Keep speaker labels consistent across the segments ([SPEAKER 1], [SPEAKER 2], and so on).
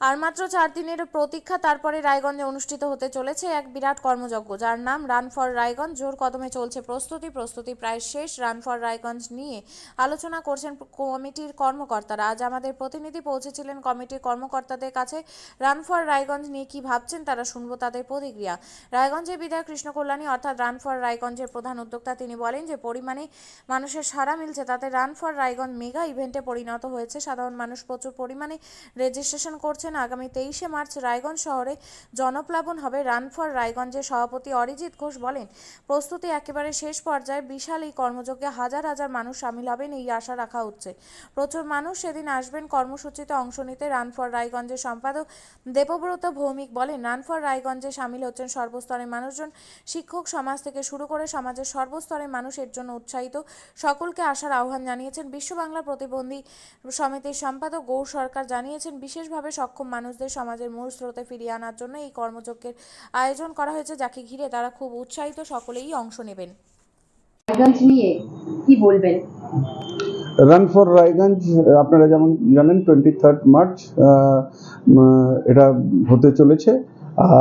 [SPEAKER 1] আর মাত্র 4 দিনের প্রতীক্ষা, তারপরে রায়গঞ্জে অনুষ্ঠিত হতে চলেছে এক বিরাট কর্মযজ্ঞ, যার নাম রান ফর রায়গঞ্জ। জোর কদমে চলছে প্রস্তুতি প্রায় শেষ। রান ফর রায়গঞ্জ নিয়ে আলোচনা করছেন কমিটির কর্মকর্তারা। আজ আমাদের প্রতিনিধি পৌঁছেছিলেন কমিটির কর্মকর্তাদের কাছে। রান ফর রায়গঞ্জ নিয়ে কি ভাবছেন তারা, শুনবো তাদের প্রতিক্রিয়া। রায়গঞ্জের বিধায়ক কৃষ্ণ কল্যাণী অর্থাৎ রান ফর রায়গঞ্জের প্রধান উদ্যোক্তা, তিনি বলেন যে পরিমাণে মানুষের সাড়া মিলছে, তাতে রান ফর রায়গঞ্জ মেগা ইভেন্টে পরিণত হয়েছে। সাধারণ মানুষ প্রচুর পরিমাণে রেজিস্ট্রেশন করছেন। আগামী 23শে মার্চ রায়গঞ্জ শহরে জনপ্লাবন হবে। রান ফর রায়গঞ্জের সভাপতি অরিজিৎ ঘোষ বলেন, প্রস্তুতি একেবারে শেষ পর্যায়ে। বিশাল এই কর্মযজ্ঞে হাজার হাজার মানুষ সামিল হবেন এই আশা রাখা হচ্ছে। প্রচুর মানুষ সেদিন আসবেন কর্মসূচিতে অংশ নিতে। রান ফর রায়গঞ্জের সম্পাদক দেবব্রত ভৌমিক বলেন, রান ফর রায়গঞ্জে সামিল হচ্ছেন সর্বস্তরের মানুষজন। শিক্ষক সমাজ থেকে শুরু করে সমাজের সর্বস্তরের মানুষ এর জন্য উৎসাহিত। সকলকে আসার আহ্বান জানিয়েছেন। বিশ্ব বাংলা প্রতিবন্ধী সমিতির সম্পাদক গৌর সরকার জানিয়েছেন, বিশেষভাবে সক্ষম মানুষদের সমাজের মূল স্রোতে ফিরিয়ে আনার জন্য এই কর্মযজ্ঞের আয়োজন করা হয়েছে, যাকে ঘিরে তারা খুব উৎসাহিত। সকলেই অংশ নেবেন।
[SPEAKER 2] রায়গঞ্জ নিয়ে কি বলবেন?
[SPEAKER 3] রান ফর রায়গঞ্জ আপনারা যেমন জানেন 23 মার্চ এটা হতে চলেছে।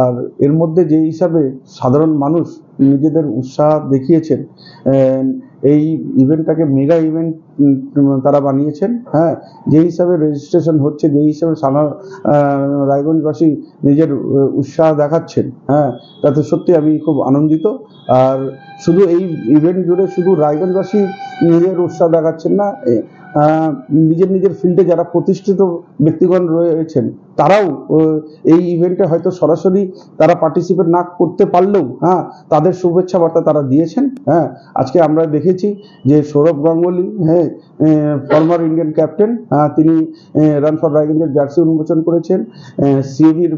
[SPEAKER 3] আর এর মধ্যে যে হিসাবে সাধারণ মানুষ নিজেদের উৎসাহ দেখিয়েছেন, এই ইভেন্টটাকে মেগা ইভেন্ট তারা বানিয়েছেন। হ্যাঁ, যে হিসাবে রেজিস্ট্রেশন হচ্ছে, যে হিসাবে সারা রায়গঞ্জবাসী নিজের উৎসাহ দেখাচ্ছেন, হ্যাঁ, তাতে সত্যি আমি খুব আনন্দিত। আর শুধু এই ইভেন্ট জুড়ে শুধু রায়গঞ্জবাসী নিজের উৎসাহ দেখাচ্ছেন না, নিজের নিজের ফিল্ডে যারা প্রতিষ্ঠিত ব্যক্তিগণ রয়েছেন তারাও এই ইভেন্টে হয়তো সরাসরি তারা পার্টিসিপেট না করতে পারলেও হ্যাঁ তাদের শুভেচ্ছা বার্তা তারা দিয়েছেন। হ্যাঁ, আজকে আমরা দেখেছি যে সৌরভ গাঙ্গুলি, হ্যাঁ, ফর্মার ইন্ডিয়ান ক্যাপ্টেন, তিনি রান ফর রায়গঞ্জের জার্সি উন্মোচন করেছেন। সিএবির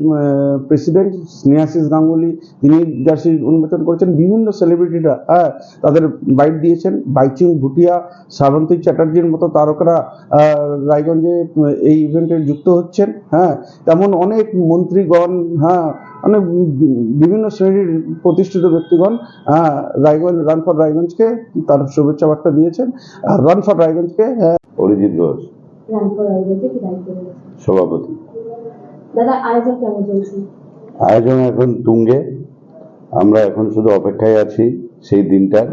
[SPEAKER 3] প্রেসিডেন্ট স্নেহাশিস গাঙ্গুলি, তিনি জার্সি উন্মোচন করেছেন। বিভিন্ন সেলিব্রিটিরা হ্যাঁ তাদের বাইট দিয়েছেন। বাইচুং ভুটিয়া, শ্রাবন্তী চ্যাটার্জির মতো তারকারা রায়গঞ্জে এই ইভেন্টে যুক্ত হচ্ছেন। হ্যাঁ, তেমন অনেক মন্ত্রীগণ, হ্যাঁ, অনেক বিভিন্ন শ্রেণীর প্রতিষ্ঠিত ব্যক্তিগণ রায়গঞ্জ রান ফর রায়গঞ্জকে তার শুভেচ্ছা বার্তা দিয়েছেন। আর রান ফর রায়গঞ্জকে
[SPEAKER 4] অরিজিৎ ঘোষ
[SPEAKER 2] রান ফর রায়গঞ্জে কি দায়িত্ব রয়েছে?
[SPEAKER 4] সভাপতি।
[SPEAKER 2] দাদা, আয়োজন কেমন চলছে?
[SPEAKER 4] আয়োজন এখন তুঙ্গে। আমরা এখন শুধু অপেক্ষায় আছি সেই দিনটার।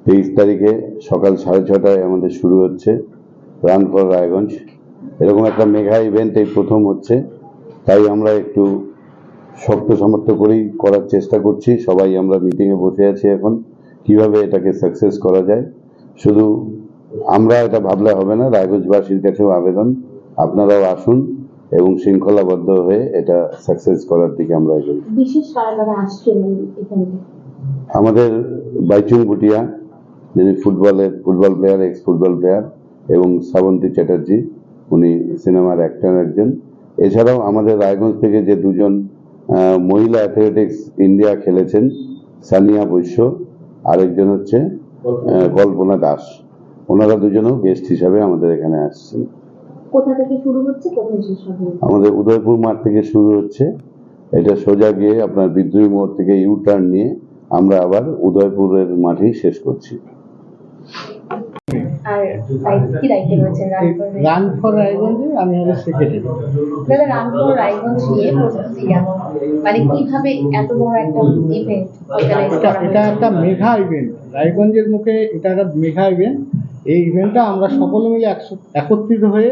[SPEAKER 4] 23 তারিখে সকাল 6:30টায় আমাদের শুরু হচ্ছে রান ফর রায়গঞ্জ। এরকম একটা মেগা ইভেন্ট এই প্রথম হচ্ছে, তাই আমরা একটু শক্ত সামর্থ্য করেই করার চেষ্টা করছি। সবাই আমরা মিটিংয়ে বসে আছি এখন কিভাবে এটাকে সাকসেস করা যায়। শুধু আমরা এটা ভাবলে হবে না, রায়গঞ্জবাসীর কাছেও আবেদন, আপনারাও আসুন এবং শৃঙ্খলাবদ্ধ হয়ে এটা সাকসেস করার দিকে আমরা এগোই।
[SPEAKER 2] বিশেষ কারা আসছেন এই ইভেন্টে?
[SPEAKER 4] আমাদের বাইচুং ভুটিয়া, যিনি football player, x football player, এবং শ্রাবন্তী চ্যাটার্জি, উনি সিনেমার অ্যাক্টর একজন। এছাড়াও আমাদের রায়গঞ্জ থেকে যে দুজন মহিলা অ্যাথলেটিক্স ইন্ডিয়া খেলেছেন, সানিয়া বৈশ্য, আরেকজন হচ্ছে কল্পনা দাস, ওনারা দুজনেও গেস্ট হিসাবে আমাদের এখানে আসছেন।
[SPEAKER 2] কোথা থেকে শুরু হচ্ছে, কোথায় শেষ হবে?
[SPEAKER 4] আমাদের উদয়পুর মাঠ থেকে শুরু হচ্ছে। এটা সোজা গিয়ে আপনার বিদ্রোহী মোড় থেকে ইউ টার্ন নিয়ে আমরা আবার উদয়পুরের মাঠেই শেষ করছি।
[SPEAKER 2] আর কি দায়িত্ব রয়েছে
[SPEAKER 5] রান ফর রায়গঞ্জে? আমি হলো সেক্রেটারি।
[SPEAKER 2] দাদা, রান ফর রায়গঞ্জ নিয়ে প্রস্তুতি কেমন? মানে কিভাবে এত বড় একটা ইভেন্ট অর্গানাইজ করা হয়েছে?
[SPEAKER 5] এটা একটা মেগা ইভেন্ট, রায়গঞ্জের মুখে এটা একটা মেগা ইভেন্ট। এই ইভেন্টটা আমরা সকলে মিলে একত্রিত হয়ে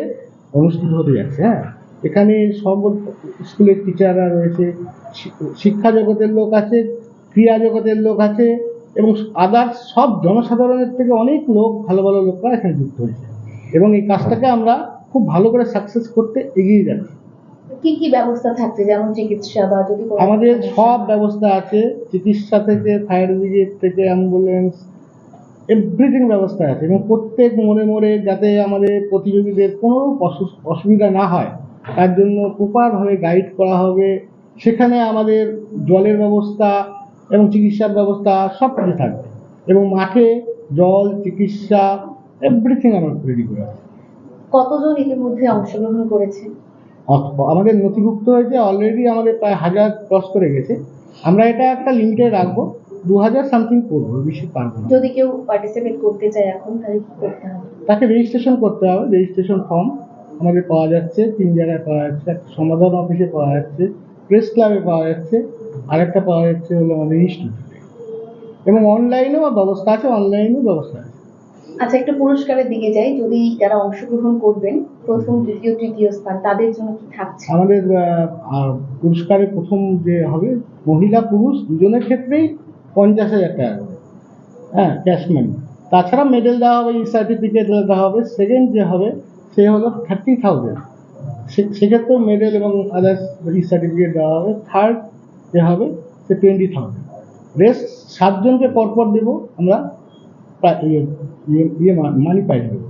[SPEAKER 5] অনুষ্ঠিত হতে যাচ্ছে। হ্যাঁ, এখানে সব স্কুলের টিচাররা রয়েছে, শিক্ষা জগতের লোক আছে, ক্রীড়া জগতের লোক আছে, এবং আদার্স সব জনসাধারণের থেকে অনেক লোক, ভালো ভালো লোকরা এখানে যুক্ত হয়েছে। এবং এই কাজটাকে আমরা খুব ভালো করে সাকসেস করতে এগিয়ে যাচ্ছি।
[SPEAKER 2] কি কি ব্যবস্থা থাকছে, যেমন চিকিৎসা বা যদি
[SPEAKER 5] আমাদের সব ব্যবস্থা আছে, চিকিৎসা থেকে ফায়ার ব্রিগেড থেকে অ্যাম্বুলেন্স, এভরিথিং ব্যবস্থা আছে। এবং প্রত্যেক মোড়ে মোড়ে যাতে আমাদের প্রতিযোগীদের কোনো অসুবিধা না হয় তার জন্য প্রপারভাবে গাইড করা হবে। সেখানে আমাদের জলের ব্যবস্থা এবং চিকিৎসার ব্যবস্থা সব কিছু থাকবে। এবং মাঠে জল, চিকিৎসা, এভরিথিং আমরা রেডি করে আছি।
[SPEAKER 2] কতজন ইতিমধ্যে অংশগ্রহণ করেছে?
[SPEAKER 5] আমাদের নথিভুক্ত হয়েছে অলরেডি, আমাদের প্রায় 1000 ক্রস করে গেছে। আমরা এটা একটা লিমিটে রাখবো, 2000 সামথিং করবো, বেশি পারবো না।
[SPEAKER 2] যদি কেউ পার্টিসিপেট করতে চায় এখন, তাহলে কি করতে হবে?
[SPEAKER 5] তাকে রেজিস্ট্রেশন করতে হবে, রেজিস্ট্রেশন ফর্ম আমাদের পাওয়া যাচ্ছে, 3 জায়গায় পাওয়া যাচ্ছে। একটা সমাধান অফিসে পাওয়া যাচ্ছে, প্রেস ক্লাবে পাওয়া যাচ্ছে, আরেকটা পাওয়া যাচ্ছে হলো আমাদের ইনস্টিটিউটে, এবং অনলাইনেও ব্যবস্থা আছে, অনলাইনেও ব্যবস্থা আছে।
[SPEAKER 2] আচ্ছা, একটু পুরস্কারের দিকে যাই। যদি যারা অংশগ্রহণ করবেন, প্রথম, দ্বিতীয়, তৃতীয় স্থান, তাদের জন্য কি থাকছে?
[SPEAKER 5] আমাদের পুরস্কারে প্রথম যে হবে, মহিলা পুরুষ দুজনের ক্ষেত্রেই 50,000 টাকা করে, হ্যাঁ, ক্যাশ মানি। তাছাড়া মেডেল দেওয়া হবে, সার্টিফিকেট দেওয়া হবে। সেকেন্ড যে হবে সে হলো 30,000, সেক্ষেত্রেও মেডেল এবং আদার্স সার্টিফিকেট দেওয়া হবে। থার্ড যে হবে সে 20,000। রেস্ট 7 জনকে পরপর দেবো আমরা, মানি প্রাইজ দেবো।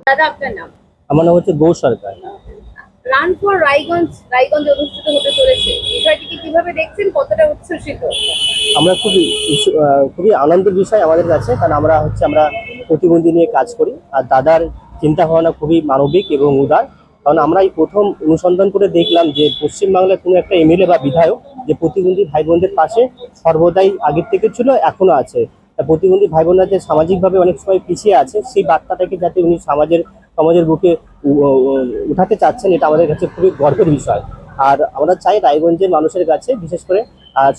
[SPEAKER 2] দাদা, আপনার নাম?
[SPEAKER 6] আমার নাম হচ্ছে গৌর সরকার।
[SPEAKER 2] রান ফর রায়গঞ্জ অনুষ্ঠিত হতে চলেছে, বিষয়টিকে কিভাবে দেখছেন, কতটা উচ্ছ্বসিত?
[SPEAKER 6] আমরা খুবই আনন্দের বিষয় আমাদের কাছে, কারণ আমরা প্রতিবন্ধী নিয়ে কাজ করি, আর দাদার চিন্তা ভাবনা খুবই মানবিক এবং উদার। কারণ আমরা এই প্রথম অনুসন্ধান করে দেখলাম যে পশ্চিমবাংলার কোনো একটা এমএলএ বা বিধায়ক যে প্রতিবন্ধী ভাই বোনদের পাশে সর্বদাই আগের থেকে ছিল, এখনো আছে। তা প্রতিবন্ধী ভাই বোনরা যে সামাজিকভাবে অনেক সময় পিছিয়ে আছে, সেই বার্তাটাকে যাতে উনি সমাজের বুকে উঠাতে চাচ্ছেন, এটা আমাদের কাছে খুবই গর্বের বিষয়। আর আমরা চাই রায়গঞ্জের মানুষের কাছে, বিশেষ করে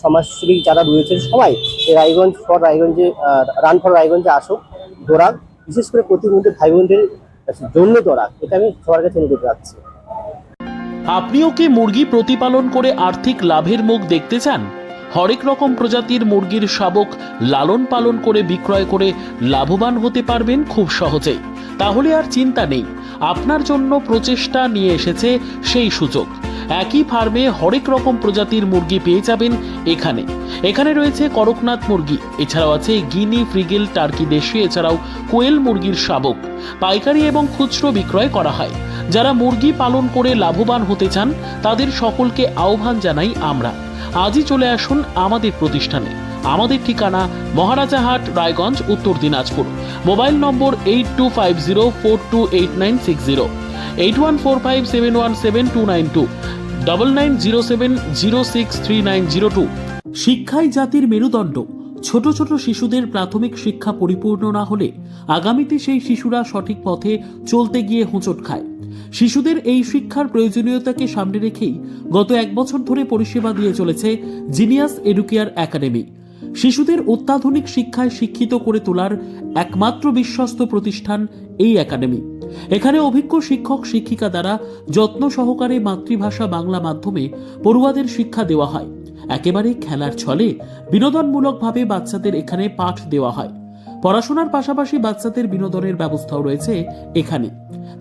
[SPEAKER 6] সমাজসেবী যারা রয়েছেন সবাই এই রান ফর রায়গঞ্জে আসুক, দৌড়াক, বিশেষ করে প্রতিবন্ধী ভাই বোনদের জন্য দৌড়াক, এটা আমি সবার কাছে অনুরোধ রাখছি।
[SPEAKER 7] আপনিও কি মুরগি প্রতিপালন করে আর্থিক লাভের মুখ দেখতে চান? হরেক রকম প্রজাতির মুরগির শাবক লালন পালন করে বিক্রয় করে লাভবান হতে পারবেন খুব সহজেই। তাহলে আর চিন্তা নেই, আপনার জন্য প্রচেষ্টা নিয়ে এসেছে সেই সুযোগ। একই ফার্মে হরেক রকম প্রজাতির মুরগি পেয়ে যাবেন এখানে রয়েছে করকনাথ মুরগি, এছাড়াও আছে গিনি, ফ্রিগেল, টার্কি দেশি, এছাড়াও কোয়েল মুরগির শাবক। পাইকারি এবং খুচরো বিক্রয় করা হয়। যারা মুরগি পালন করে লাভবান হতে চান তাদের সকলকে আহ্বান জানাই আমরা। আজই চলে আসুন আমাদের প্রতিষ্ঠানে। আমাদের ঠিকানা মহারাজাহাট, রায়গঞ্জ, উত্তর দিনাজপুর। মোবাইল নম্বর 8250428960, 8145717292, 9907063902। শিক্ষাই জাতির মেরুদণ্ড। ছোট ছোট শিশুদের প্রাথমিক শিক্ষা পরিপূর্ণ না হলে আগামীতে সেই শিশুরা সঠিক পথে চলতে গিয়ে হোঁচট খায়। শিশুদের এই শিক্ষার প্রয়োজনীয়তাকে সামনে রেখেই গত 1 বছর ধরে পরিষেবা দিয়ে চলেছে জিনিয়াস এডুকেয়ার একাডেমি। শিশুদের অত্যাধুনিক শিক্ষায় শিক্ষিত করে তোলার একমাত্র বিশ্বস্ত প্রতিষ্ঠান এই একাডেমি। এখানে অভিজ্ঞ শিক্ষক শিক্ষিকা দ্বারা যত্ন সহকারে মাতৃভাষা বাংলা মাধ্যমে পড়ুয়াদের শিক্ষা দেওয়া হয়। একেবারে খেলার ছলে বিনোদনমূলকভাবে বাচ্চাদের এখানে পাঠ দেওয়া হয়। পড়াশোনার পাশাপাশি বাচ্চাদের বিনোদনের ব্যবস্থাও রয়েছে এখানে।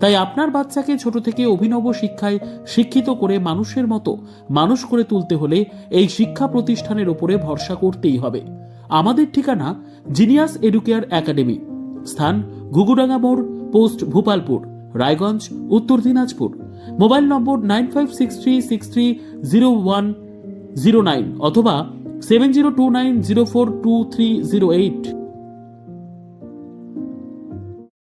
[SPEAKER 7] তাই আপনার বাচ্চাকে ছোট থেকে অভিনব শিক্ষায় শিক্ষিত করে মানুষের মতো মানুষ করে তুলতে হলে এই শিক্ষা প্রতিষ্ঠানের উপরে ভরসা করতেই হবে। আমাদের ঠিকানা জিনিয়াস এডুকেয়ার একাডেমি, স্থান ঘুঘুডাঙ্গা মোড়, পোস্ট ভূপালপুর, রায়গঞ্জ, উত্তর দিনাজপুর। মোবাইল নম্বর 9563630109 অথবা 7029042308।